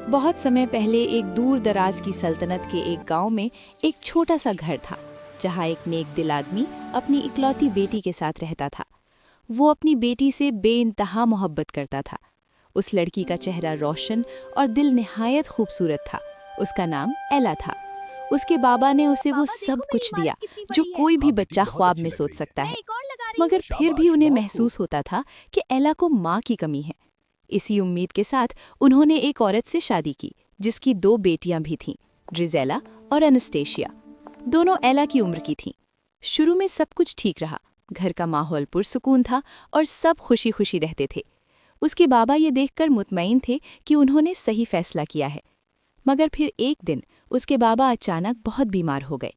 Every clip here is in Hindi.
बहुत समय पहले एक दूर दराज की सल्तनत के एक गांव में एक छोटा सा घर था, जहां एक नेक दिल आदमी अपनी इकलौती बेटी के साथ रहता था। वो अपनी बेटी से बेइंतहा मोहब्बत करता था। उस लड़की का चेहरा रोशन और दिल निहायत खूबसूरत था। उसका नाम एला था। उसके बाबा ने उसे वो सब कुछ दिया जो कोई भी बच्चा ख्वाब में सोच सकता है, मगर फिर भी उन्हें महसूस होता था कि एला को माँ की कमी है। इसी उम्मीद के साथ उन्होंने एक औरत से शादी की जिसकी 2 बेटियां भी थीं, ड्रिजेला और एनास्टेशिया। दोनों एला की उम्र की थीं। शुरू में सब कुछ ठीक रहा, घर का माहौल पुरसुकून था और सब खुशी खुशी रहते थे। उसके बाबा ये देखकर मुतमईन थे कि उन्होंने सही फैसला किया है। मगर फिर एक दिन उसके बाबा अचानक बहुत बीमार हो गए।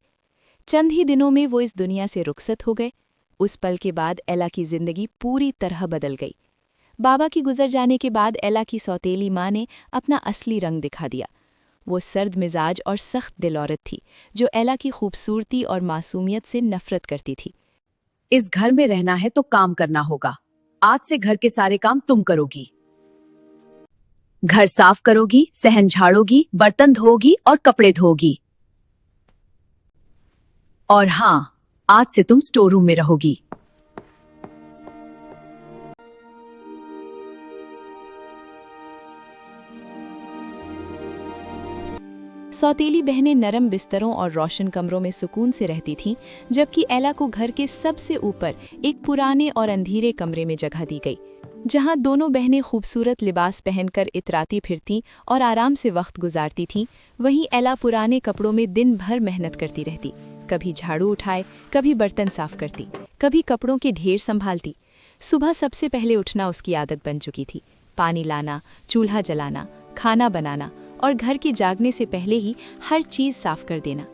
चंद ही दिनों में वो इस दुनिया से रुखसत हो गए। उस पल के बाद एला की जिंदगी पूरी तरह बदल गई। बाबा की गुजर जाने के बाद एला की सौतेली माँ ने अपना असली रंग दिखा दिया। वो सर्द मिजाज और सख्त दिल औरत थी जो एला की खूबसूरती और मासूमियत से नफरत करती थी। इस घर में रहना है तो काम करना होगा। आज से घर के सारे काम तुम करोगी। घर साफ करोगी, सहन झाड़ोगी, बर्तन धोगी और कपड़े धोगी। और हाँ, आज से तुम स्टोर रूम में रहोगी। सौतेली बहनें नरम बिस्तरों और रोशन कमरों में सुकून से रहती थीं, जबकि एला को घर के सबसे ऊपर एक पुराने और अंधेरे कमरे में जगह दी गई, जहां दोनों बहनें खूबसूरत लिबास पहनकर इतराती फिरती और आराम से वक्त गुजारती थीं। वहीं एला पुराने कपड़ों में दिन भर मेहनत करती रहती, कभी झाड़ू उठाए, कभी बर्तन साफ करती, कभी कपड़ों के ढेर संभालती। सुबह सबसे पहले उठना उसकी आदत बन चुकी थी। पानी लाना, चूल्हा जलाना, खाना बनाना और घर के जागने से पहले ही हर चीज साफ कर देना।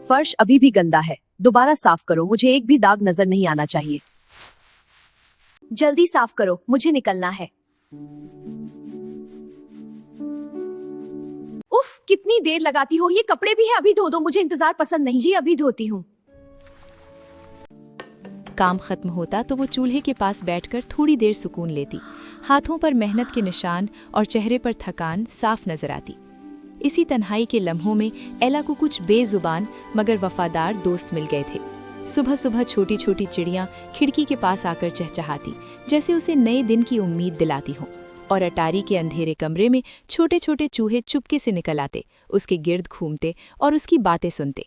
फर्श अभी भी गंदा है, दोबारा साफ करो, मुझे एक भी दाग नजर नहीं आना चाहिए। जल्दी साफ करो, मुझे निकलना है। उफ, कितनी देर लगाती हो, ये कपड़े भी है, अभी धो दो, मुझे इंतजार पसंद नहीं। जी अभी धोती हूँ। काम खत्म होता तो वो चूल्हे के पास बैठकर थोड़ी देर सुकून लेती। हाथों पर मेहनत के निशान और चेहरे पर थकान साफ नजर आती। इसी तन्हाई के लम्हों में एला को कुछ बेजुबान मगर वफादार दोस्त मिल गए थे। सुबह सुबह छोटी छोटी चिड़ियां खिड़की के पास आकर चहचहाती, जैसे उसे नए दिन की उम्मीद दिलाती हों। और अटारी के अंधेरे कमरे में छोटे छोटे चूहे चुपके से निकल आते, उसके गिर्द घूमते और उसकी बातें सुनते।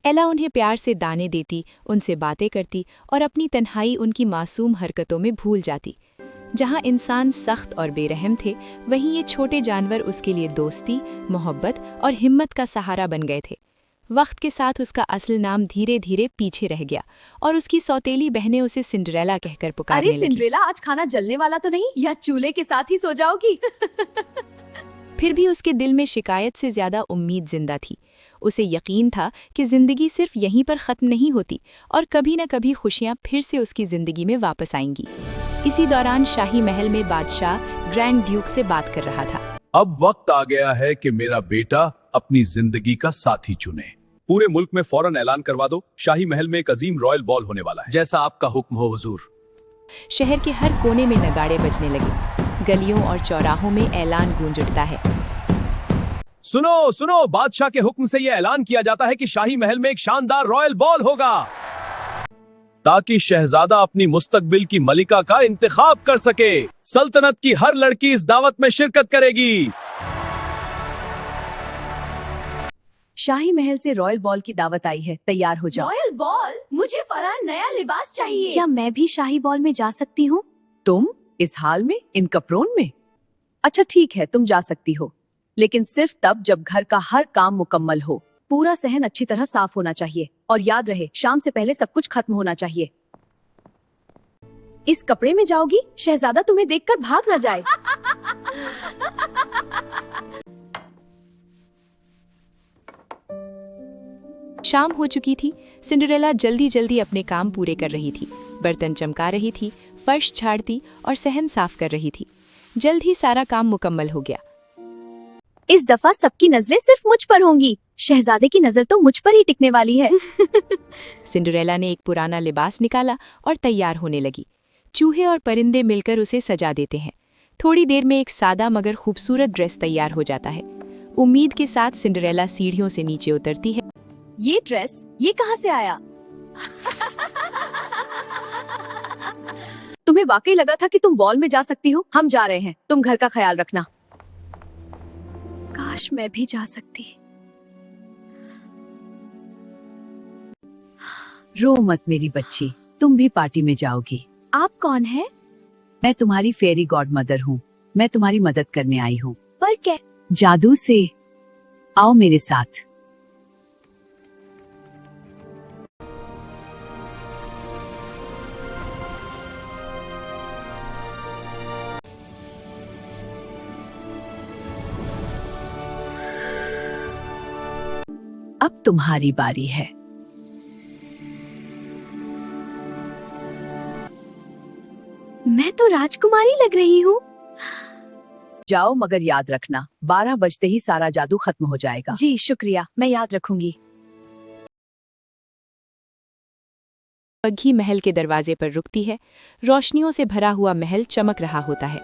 एला उन्हें प्यार से दाने देती, उनसे बातें करती और अपनी तन्हाई उनकी मासूम हरकतों में भूल जाती। जहाँ इंसान सख्त और बेरहम थे, वहीं ये छोटे जानवर उसके लिए दोस्ती, मोहब्बत और हिम्मत का सहारा बन गए थे। वक्त के साथ उसका असल नाम धीरे धीरे पीछे रह गया और उसकी सौतेली बहनें उसे सिंड्रेला कहकर पुकारने अरे लगी। सिंड्रेला, आज खाना जलने वाला तो नहीं, या चूल्हे के साथ ही सो जाओगी? फिर भी उसके दिल में शिकायत से ज्यादा उम्मीद जिंदा थी। उसे यकीन था कि जिंदगी सिर्फ यहीं पर खत्म नहीं होती और कभी न कभी खुशियां फिर से उसकी जिंदगी में वापस आएंगी। इसी दौरान शाही महल में बादशाह ग्रैंड ड्यूक से बात कर रहा था। अब वक्त आ गया है कि मेरा बेटा अपनी जिंदगी का साथी चुने। पूरे मुल्क में फौरन ऐलान करवा दो, शाही महल में एक अजीम रॉयल बॉल होने वाला है। जैसा आपका हुक्म हो हुजूर। शहर के हर कोने में नगाड़े बजने लगे। गलियों और चौराहों में ऐलान गूंज उठता है। सुनो सुनो, बादशाह के हुक्म से यह ऐलान किया जाता है कि शाही महल में एक शानदार रॉयल बॉल होगा, ताकि शहजादा अपनी मुस्तकबिल की मलिका का इंतखाब कर सके। सल्तनत की हर लड़की इस दावत में शिरकत करेगी। शाही महल से रॉयल बॉल की दावत आई है, तैयार हो जाओ। Royal ball? मुझे फरहान नया लिबास चाहिए। क्या मैं भी शाही बॉल में जा सकती हूँ? तुम इस हाल में, इन कपड़ों में? अच्छा ठीक है, तुम जा सकती हो, लेकिन सिर्फ तब जब घर का हर काम मुकम्मल हो। पूरा सहन अच्छी तरह साफ होना चाहिए और याद रहे, शाम से पहले सब कुछ खत्म होना चाहिए। इस कपड़े में जाओगी? शहजादा तुम्हें देखकर भाग न जाए। शाम हो चुकी थी। सिंड्रेला जल्दी जल्दी अपने काम पूरे कर रही थी। बर्तन चमका रही थी, फर्श झाड़ती और सहन साफ कर रही थी। जल्द ही सारा काम मुकम्मल हो गया। इस दफा सबकी नजरें सिर्फ मुझ पर होंगी। शहजादे की नजर तो मुझ पर ही टिकने वाली है। सिंड्रेला ने एक पुराना लिबास निकाला और तैयार होने लगी। चूहे और परिंदे मिलकर उसे सजा देते हैं। थोड़ी देर में एक सादा मगर खूबसूरत ड्रेस तैयार हो जाता है। उम्मीद के साथ सिंड्रेला सीढ़ियों से नीचे उतरती है। ये ड्रेस ये कहाँ से आया? तुम्हें वाकई लगा था कि तुम बॉल में जा सकती हो? हम जा रहे हैं, तुम घर का ख्याल रखना। काश मैं भी जा सकती। रो मत मेरी बच्ची, तुम भी पार्टी में जाओगी। आप कौन हैं? मैं तुम्हारी फेरी गॉड मदर हूँ। मैं तुम्हारी मदद करने आई हूँ। पर क्या? जादू से। आओ मेरे साथ। अब तुम्हारी बारी है। मैं तो राजकुमारी लग रही हूँ। जाओ, मगर याद रखना 12 बजते ही सारा जादू खत्म हो जाएगा। जी शुक्रिया, मैं याद रखूंगी। बग्घी महल के दरवाजे पर रुकती है। रोशनियों से भरा हुआ महल चमक रहा होता है।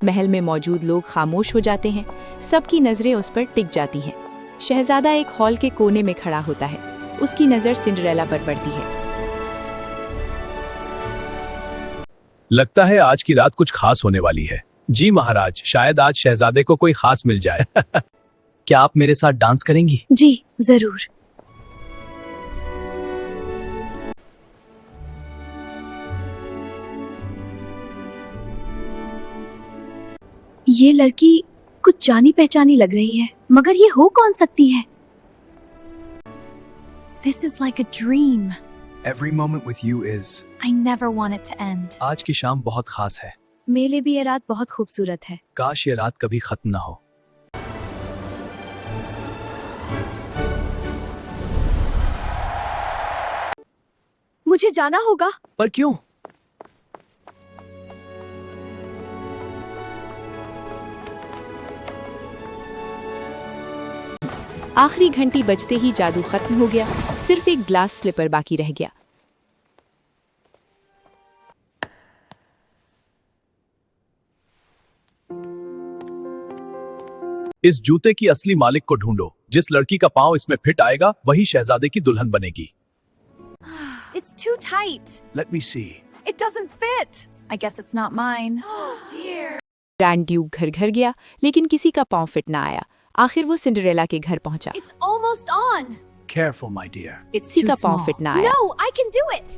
महल में मौजूद लोग खामोश हो जाते हैं। सबकी नजरें उस पर टिक जाती हैं। शहजादा एक हॉल के कोने में खड़ा होता है। उसकी नजर सिंड्रेला पर पड़ती है। लगता है आज की रात कुछ खास होने वाली है। जी महाराज, शायद आज शहजादे को कोई खास मिल जाए। क्या आप मेरे साथ डांस करेंगी? जी जरूर। ये लड़की कुछ जानी पहचानी लग रही है, मगर ये हो कौन सकती है? This is like a dream. Every moment with you is. I never want it to end. आज की शाम बहुत खास है। मेरे लिए भी ये रात बहुत खूबसूरत है। काश ये रात कभी खत्म ना हो। मुझे जाना होगा। पर क्यों? आखिरी घंटी बजते ही जादू खत्म हो गया। सिर्फ एक ग्लास स्लिपर बाकी रह गया। इस जूते की असली मालिक को ढूंढो। जिस लड़की का पांव इसमें फिट आएगा वही शहजादे की दुल्हन बनेगी। It's too tight. Let me see. It doesn't fit. I guess it's not mine. Oh dear. Grand Duke घर घर गया, लेकिन किसी का पांव फिट ना आया। आखिर वो सिंड्रेला के घर पहुंचा। It's almost on. Careful, my dear. It's किसी too का पांव small. फिट ना आया। No, I can do it.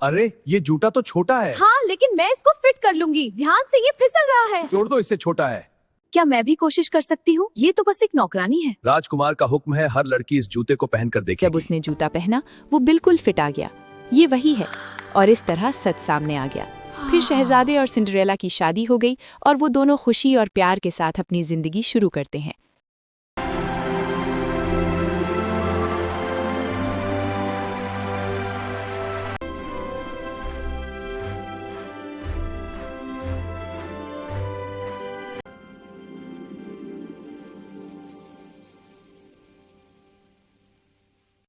अरे ये जूता तो छोटा है। हाँ, लेकिन मैं इसको फिट कर लूंगी। ध्यान से, ये फिसल रहा है। जोड़ दो, इससे छोटा है। क्या मैं भी कोशिश कर सकती हूँ? ये तो बस एक नौकरानी है। राजकुमार का हुक्म है, हर लड़की इस जूते को पहनकर देखेगी। जब उसने जूता पहना वो बिल्कुल फिट आ गया। ये वही है। और इस तरह सच सामने आ गया। फिर शहजादे और सिंड्रेला की शादी हो गई और वो दोनों खुशी और प्यार के साथ अपनी जिंदगी शुरू करते हैं।